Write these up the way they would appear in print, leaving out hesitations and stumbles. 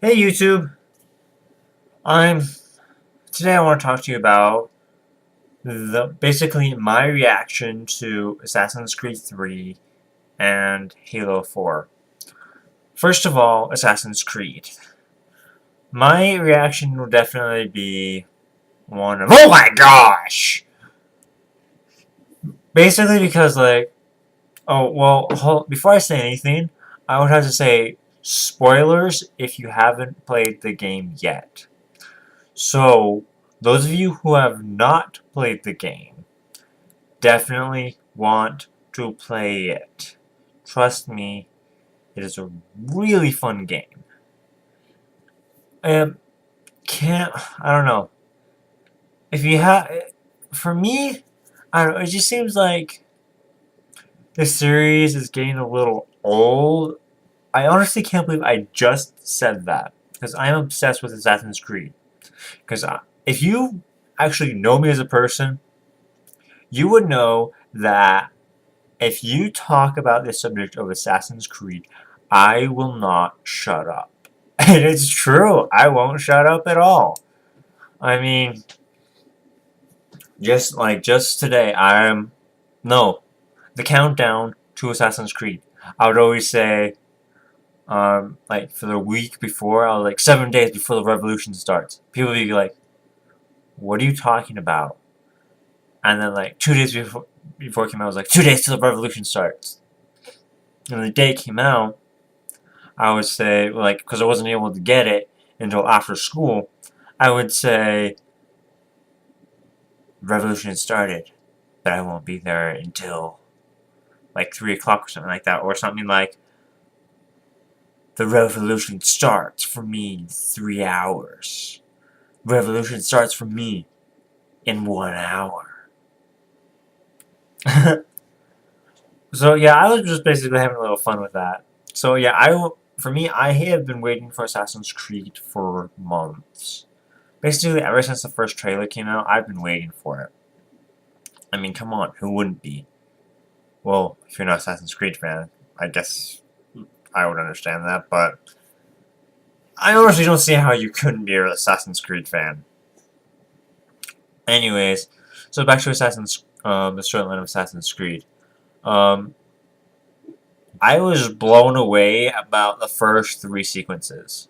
Hey YouTube, I'm today I want to talk to you about basically my reaction to Assassin's Creed 3 and Halo 4. First of all, Assassin's Creed. My reaction will definitely be one of oh my gosh! Basically because oh well, before I say anything, I would have to say spoilers if you haven't played the game yet. So, those of you who have not played the game definitely want to play it. Trust me, it is a really fun game. And I don't know. If you have, for me, I don't know, it just seems like the series is getting a little old. I honestly can't believe I just said that. Because I'm obsessed with Assassin's Creed. Because if you actually know me as a person, you would know that if you talk about the subject of Assassin's Creed, I will not shut up. And it's true, I won't shut up at all. I mean, just today, no, the countdown to Assassin's Creed. I would always say, like for the week before, I was like 7 days before the revolution starts. People would be like, "What are you talking about?" And then like 2 days before it came out, I was like, "2 days till the revolution starts." And the day it came out, I would say, like, because I wasn't able to get it until after school, I would say, revolution started, but I won't be there until, like, 3 o'clock or something like that, or something like, the revolution starts for me in 3 hours. Revolution starts for me in 1 hour. So, yeah, I was just basically having a little fun with that. So, yeah, for me, I have been waiting for Assassin's Creed for months. Basically, ever since the first trailer came out, I've been waiting for it. I mean, come on, who wouldn't be? Well, if you're not an Assassin's Creed fan, I guess I would understand that, but I honestly don't see how you couldn't be an Assassin's Creed fan. Anyways, so back to the storyline of Assassin's Creed. Um, I was blown away about the first 3 sequences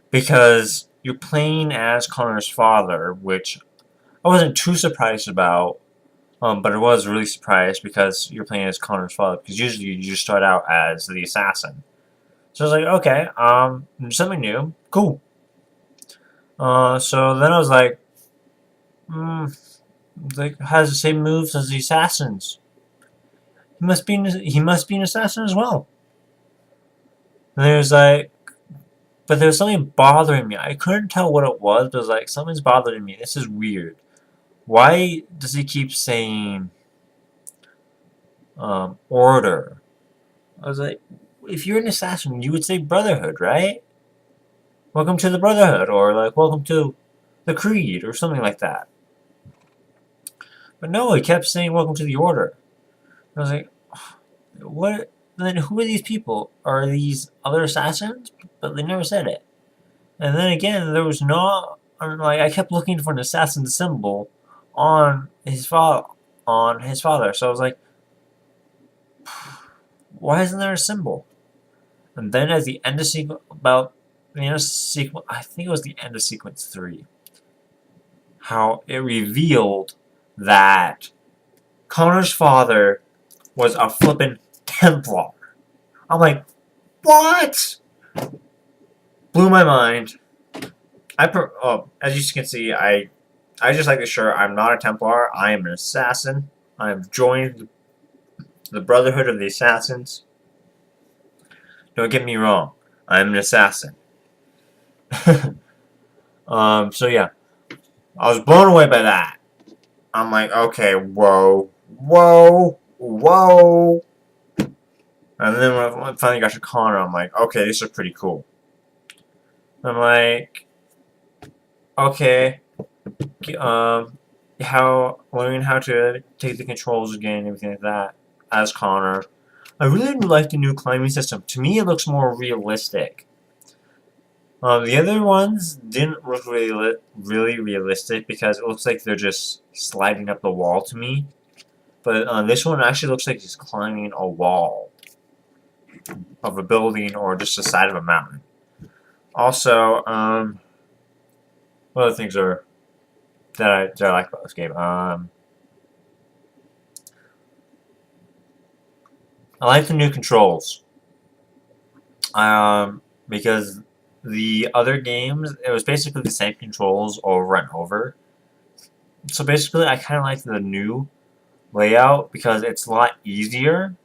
because you're playing as Connor's father, which I wasn't too surprised about. But I was really surprised because you're playing as Connor's father, because usually you just start out as the assassin. So I was like, okay, something new, cool. So then I was hmm, like has the same moves as the assassins. He must be an assassin as well. And there's like, but there was something bothering me. I couldn't tell what it was, but it was like something's bothering me. This is weird. Why does he keep saying order? I was like, if you're an assassin, you would say Brotherhood, right? Welcome to the Brotherhood, or like, welcome to the Creed, or something like that. But no, he kept saying, welcome to the Order. I was like, what? Then who are these people? Are these other assassins? But they never said it. And then again, there was no, like, I kept looking for an assassin symbol on his father. So I was like, why isn't there a symbol? And then at the end of sequence, I think it was the end of sequence 3, how it revealed that Connor's father was a flippin' Templar. I'm like, what? Blew my mind. As you can see, I just like to shirt. I'm not a Templar. I am an assassin. I have joined the Brotherhood of the Assassins. Don't get me wrong. I'm an assassin. So yeah, I was blown away by that. I'm like, okay, whoa, whoa, whoa. And then when I finally got to Connor, I'm like, okay, this is pretty cool. I'm like, okay, learning how to take the controls again and everything like that as Connor. I really like the new climbing system. To me, it looks more realistic. The other ones didn't look really realistic because it looks like they're just sliding up the wall to me. But this one actually looks like he's climbing a wall of a building or just the side of a mountain. Also, what other things are that I like about this game? I like the new controls. Because the other games, it was basically the same controls over and over. So basically, I kind of like the new layout because it's a lot easier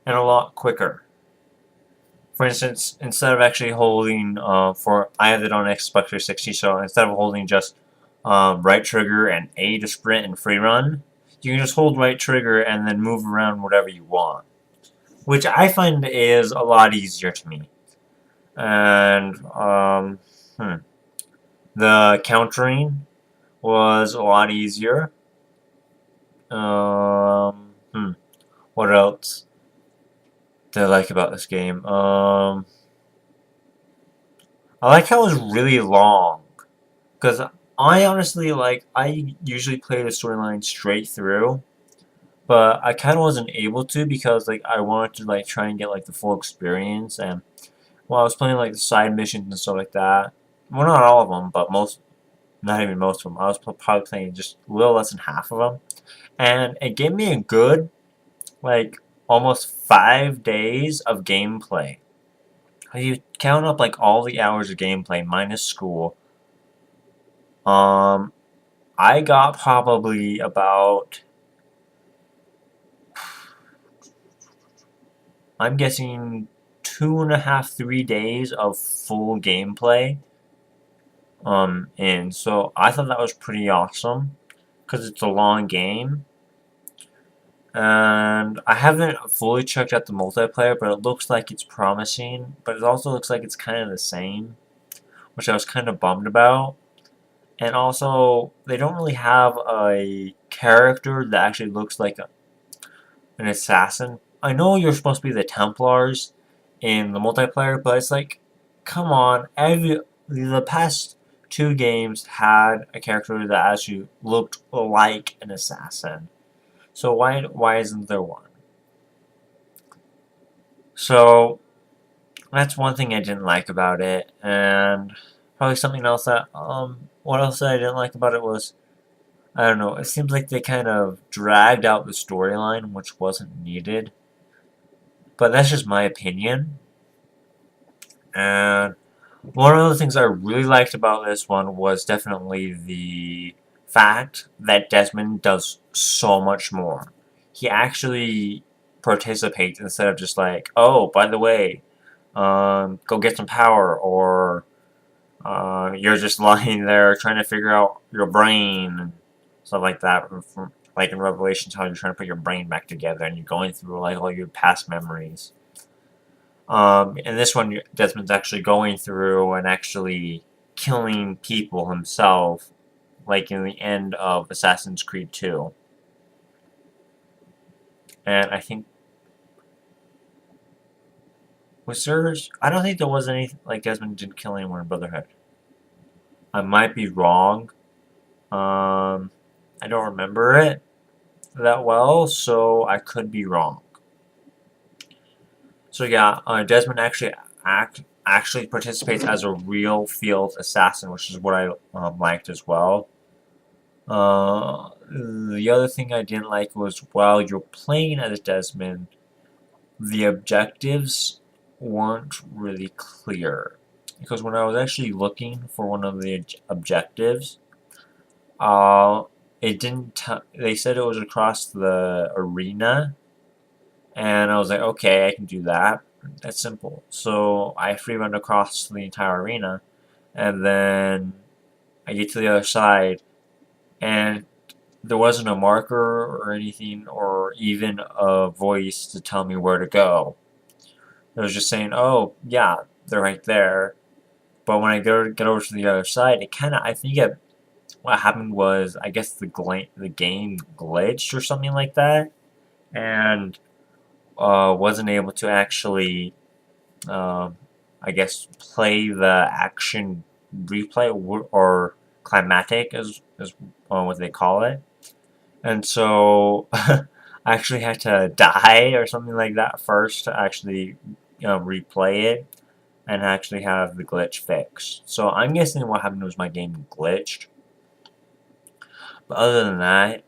and a lot quicker. For instance, instead of actually holding I have it on Xbox 360, so instead of holding just right trigger and A to sprint and free run, you can just hold right trigger and then move around whatever you want, which I find is a lot easier to me. And the countering was a lot easier. What else did I like about this game? I like how it's really long. Because I honestly, I usually play the storyline straight through. But I kind of wasn't able to because, I wanted to, try and get, the full experience. And while I was playing, the side missions and stuff like that, well, not all of them, but not even most of them. I was probably playing just a little less than half of them. And it gave me a good, almost 5 days of gameplay. You count up, all the hours of gameplay minus school. I got probably about, I'm guessing 2.5, 3 days of full gameplay. And so I thought that was pretty awesome because it's a long game. And I haven't fully checked out the multiplayer, but it looks like it's promising. But it also looks like it's kind of the same, which I was kind of bummed about. And also, they don't really have a character that actually looks like an assassin. I know you're supposed to be the Templars in the multiplayer, but it's like, come on, the past two games had a character that actually looked like an assassin. So why isn't there one? So that's one thing I didn't like about it, and probably something else that what else I didn't like about it was, I don't know, it seems like they kind of dragged out the storyline, which wasn't needed. But that's just my opinion. And one of the things I really liked about this one was definitely the fact that Desmond does so much more. He actually participates instead of just like, oh, by the way, go get some power, or you're just lying there trying to figure out your brain and stuff like that. Like in Revelations, how you're trying to put your brain back together and you're going through all your past memories. In this one, Desmond's actually going through and actually killing people himself, like in the end of Assassin's Creed 2. And I think, I don't think there was any, Desmond didn't kill anyone in Brotherhood. I might be wrong. I don't remember it that well, so I could be wrong. So yeah, Desmond actually participates as a real field assassin, which is what I liked as well. The other thing I didn't like was while you're playing as Desmond, the objectives weren't really clear. Because when I was actually looking for one of the objectives, uh, it didn't. They said it was across the arena, and I was like, okay, I can do that. That's simple. So I free run across the entire arena, and then I get to the other side, and there wasn't a marker or anything, or even a voice to tell me where to go. It was just saying, oh, yeah, they're right there. But when I get over to the other side, I think what happened was, I guess the game glitched or something like that, and wasn't able to actually, I I guess, play the action replay or climatic is what they call it. And so I actually had to die or something like that first to actually replay it and actually have the glitch fixed. So I'm guessing what happened was my game glitched. But other than that,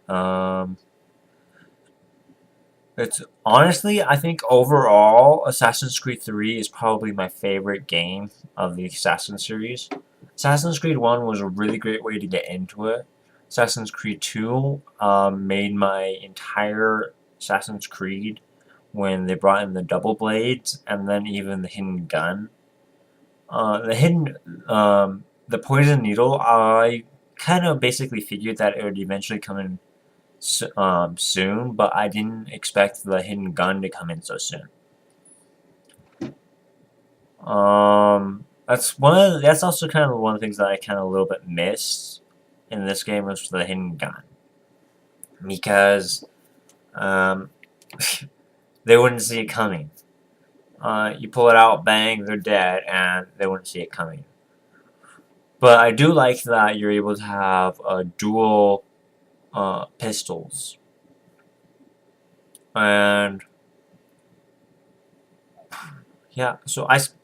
it's honestly, I think overall, Assassin's Creed 3 is probably my favorite game of the Assassin's series. Assassin's Creed 1 was a really great way to get into it. Assassin's Creed 2 made my entire Assassin's Creed when they brought in the double blades and then even the hidden gun. The poison needle, I kind of basically figured that it would eventually come in soon, but I didn't expect the hidden gun to come in so soon. That's also kind of one of the things that I kind of a little bit missed in this game was the hidden gun, because um, they wouldn't see it coming. You pull it out, bang, they're dead, and they wouldn't see it coming. But I do like that you're able to have dual pistols. And yeah,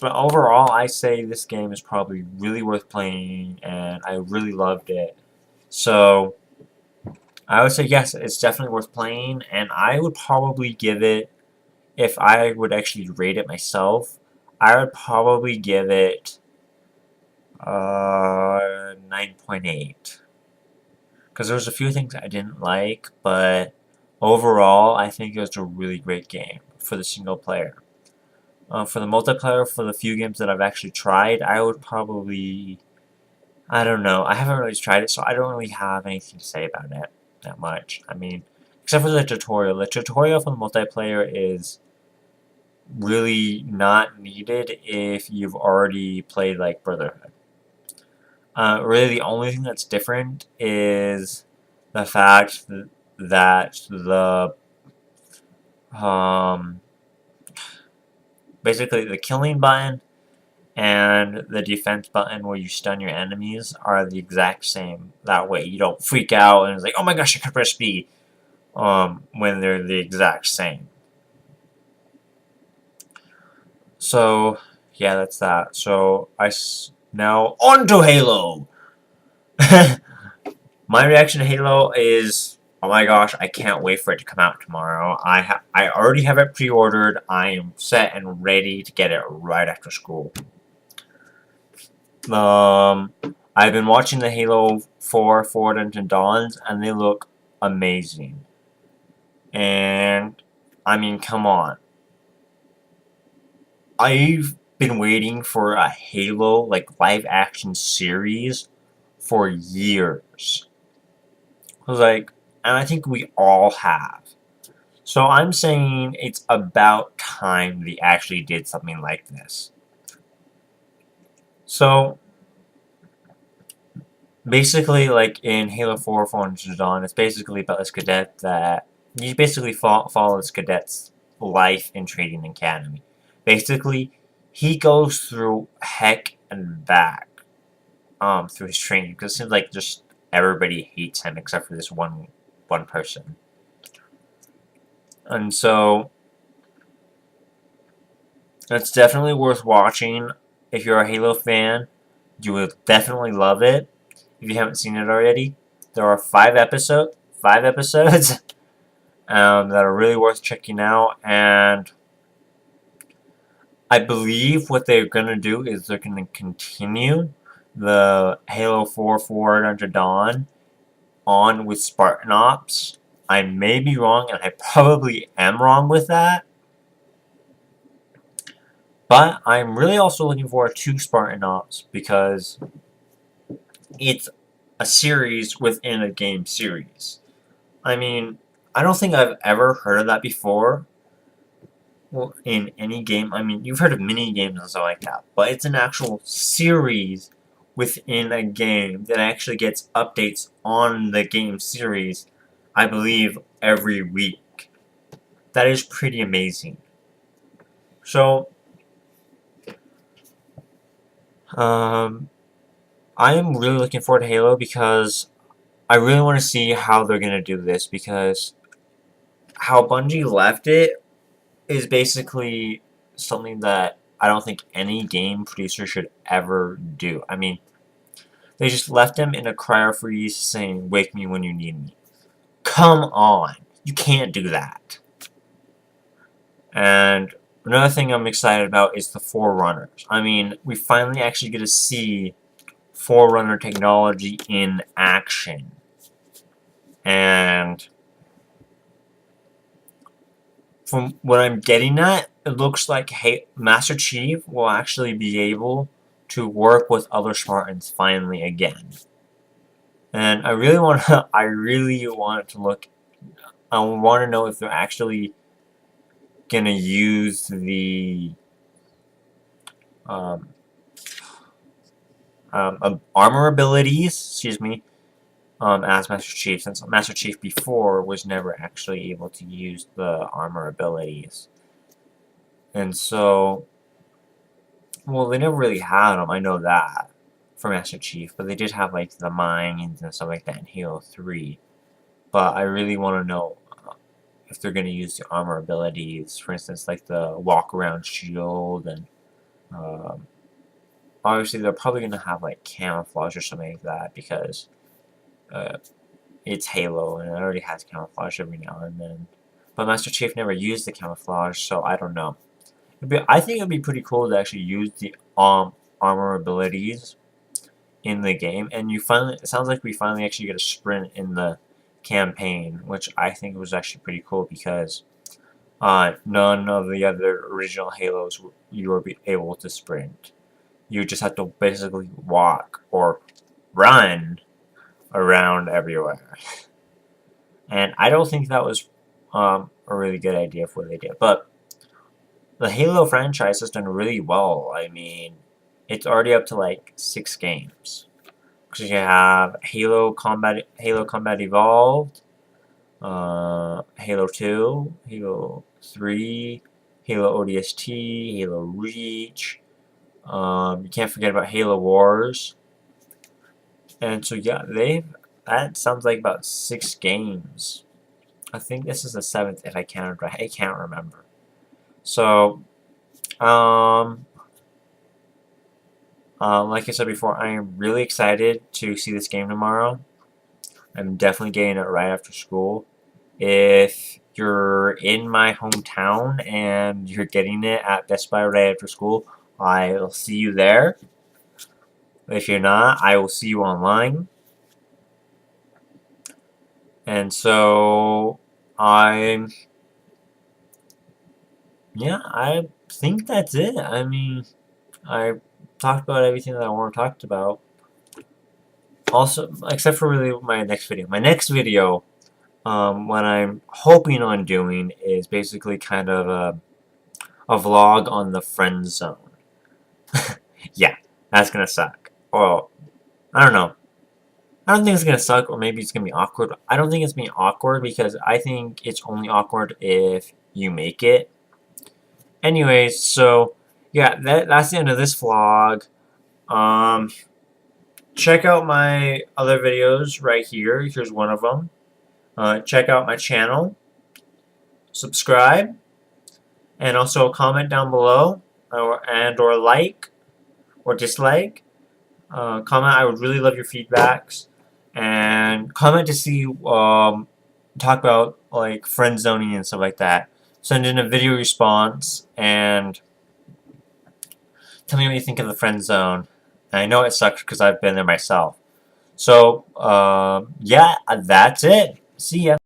but overall, I say this game is probably really worth playing, and I really loved it. So I would say yes, it's definitely worth playing, and I would probably give it, if I would actually rate it myself, I would probably give it 9.8. Because there was a few things I didn't like, but overall, I think it was a really great game for the single player. For the multiplayer, for the few games that I've actually tried, I would probably, I don't know, I haven't really tried it, so I don't really have anything to say about it that much. I mean, except for the tutorial. The tutorial for the multiplayer is really not needed if you've already played, like, Brotherhood. Really, the only thing that's different is the fact that um, basically the killing button and the defense button where you stun your enemies are the exact same. That way you don't freak out and it's like, oh my gosh, I could press B, when they're the exact same. So, yeah, that's that. So, now on to Halo! My reaction to Halo is, oh my gosh, I can't wait for it to come out tomorrow. I already have it pre-ordered. I am set and ready to get it right after school. I've been watching the Halo 4 Forward into Dawns, and they look amazing. And, I mean, come on. I've been waiting for a Halo, like, live-action series for years. And I think we all have. So I'm saying it's about time they actually did something like this. So, basically, like in Halo 4 Forward into Dawn, it's basically about this cadet that you basically follow this cadet's life in Trading Academy. Basically, he goes through heck and back through his training, because it seems like just everybody hates him except for this one person. And so it's definitely worth watching. If you're a Halo fan, you will definitely love it. If you haven't seen it already, there are 5 episodes that are really worth checking out. And I believe what they're going to do is they're going to continue the Halo 4 Forward Unto Dawn on with Spartan Ops. I may be wrong, and I probably am wrong with that. But I'm really also looking forward to Spartan Ops because it's a series within a game series. I mean, I don't think I've ever heard of that before. Well, in any game, I mean, you've heard of mini games and stuff like that, but it's an actual series within a game that actually gets updates on the game series, I believe, every week. That is pretty amazing. So, Um, I am really looking forward to Halo because I really want to see how they're gonna do this, because how Bungie left it is basically something that I don't think any game producer should ever do. I mean, they just left him in a cryo freeze saying, "Wake me when you need me." Come on! You can't do that. And another thing I'm excited about is the Forerunners. I mean, we finally actually get to see Forerunner technology in action. And from what I'm getting at, it looks like Master Chief will actually be able to work with other Spartans finally again. And I really want to, I want to know if they're actually gonna use the um, armor abilities, excuse me, as Master Chief, since Master Chief before was never actually able to use the armor abilities. And so, well, they never really had them, I know that, for Master Chief, but they did have, like, the mines and stuff like that in Halo 3. But I really want to know if they're going to use the armor abilities, for instance, like the walk-around shield, and obviously they're probably going to have, like, camouflage or something like that, because it's Halo, and it already has camouflage every now and then. But Master Chief never used the camouflage, so I don't know. I think it'd be pretty cool to actually use the armor abilities in the game, and it sounds like we finally actually get a sprint in the campaign, which I think was actually pretty cool, because none of the other original Halos you were able to sprint. You just have to basically walk or run around everywhere. And I don't think that was a really good idea for what they did. But the Halo franchise has done really well. I mean, it's already up to like 6 games. Because you have Halo Combat Evolved, Halo 2, Halo 3, Halo ODST, Halo Reach. You can't forget about Halo Wars. And so yeah, that sounds like about 6 games. I think this is the 7th if I counted right. I can't remember. So, like I said before, I am really excited to see this game tomorrow. I'm definitely getting it right after school. If you're in my hometown and you're getting it at Best Buy right after school, I'll see you there. If you're not, I will see you online. And so, I think that's it. I mean, I talked about everything that I want to talk about. Also, except for really my next video. My next video, what I'm hoping on doing is basically kind of a vlog on the friend zone. Yeah, that's gonna suck. Well, I don't know. I don't think it's gonna suck, or maybe it's gonna be awkward. I don't think it's being awkward, because I think it's only awkward if you make it. Anyways, so yeah, that's the end of this vlog. Check out my other videos right here. Here's one of them. Check out my channel. Subscribe. And also comment down below. Or like. Or dislike. Comment. I would really love your feedbacks. And comment to see, talk about like friend zoning and stuff like that. Send in a video response and tell me what you think of the friend zone. And I know it sucks because I've been there myself. So, yeah, that's it. See ya.